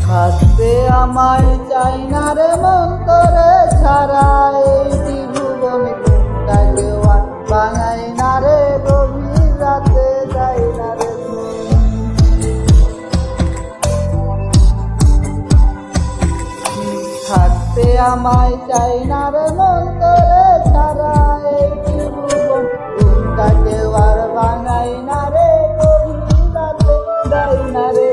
থাকতে আমায় চাই না রে মন তোরে ছাড়া, এই ত্রিভুবনে কোনটাকে বাঙাই না রে, গভীর রাতে যাই না রে। থাকতে আমায় চাই না রে মন তোরে ছাড়া, এই ত্রিভুবন কোনটাকে আর বাঙাই না রে, গভীর রাতে যাই না রে।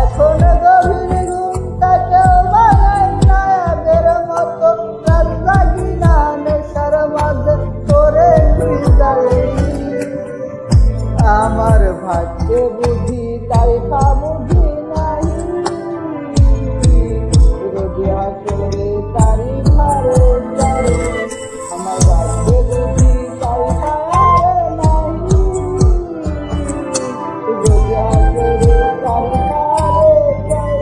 এখন গভীর ঘুমটাকেও বাঙাই না, আগের মতো রাত জাগি না, নেশার মাঝে করে তুই যাই। আমার ভাগ্যে বুঝি তাই বুঝি নাই, রোজে হাসরে তারি ভারে যাই। আমার ভাগ্যে বুঝি তাই নাই, রোজে হাসরে তারি ভারে যাই।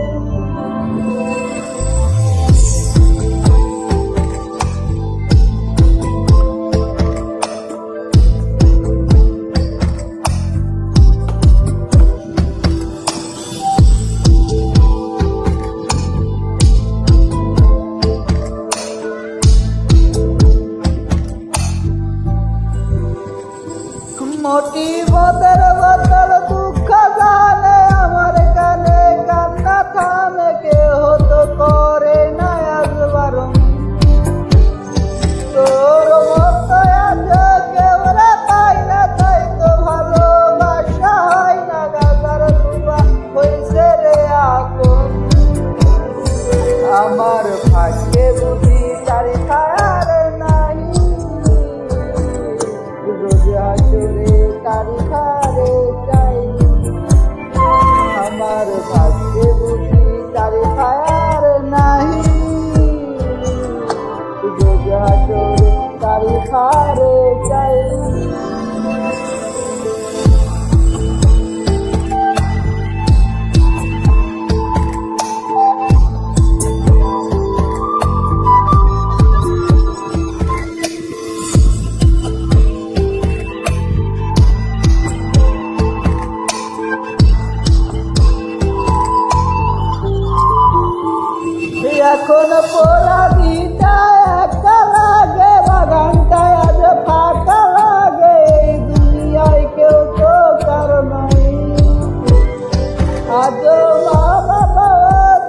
মোটি বদর বদর দুঃখ জানে, আমার কানে কান্না থামে, কেহ তো করে না আসবার। তোর মতো আছে কেউ রে পাই না, তাই তো ভালোবাসা হয় না, গাজার দুবা হইছে রে আপন। আমার ভাগ্যে বুঝি তারি খায়ার নাই, রোজে হাসরে তারি ভারে যাই। আমার ভাগ্যে বুঝি তারি খায়ার নাই, রোজে হাসরে তারি ভারে যাই। এখন পোড়া দিটা একা লাগে, বাগানটা আজ ফাঁকা লাগে, এই দুনিয়ায় কেউ তো কার নাই। আজ মা বাবা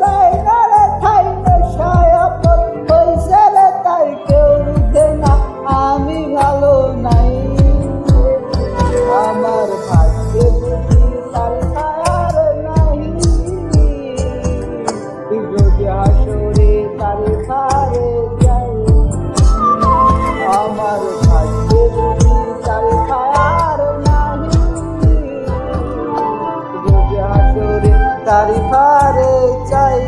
দেয় না রে ঠাই, নেশায় আপন হইছে রে তাই কেউ বুঝে না আমি ভালো নাই। আমার ভাগ্যে বুঝি তার ছায়ার নাই, রোজে হাসরে তারি ভারে যাই। আমার ভাগ্যে বুঝি তারি ছায়ার নাই, রোজে হাসরে তারি ভারে যাই।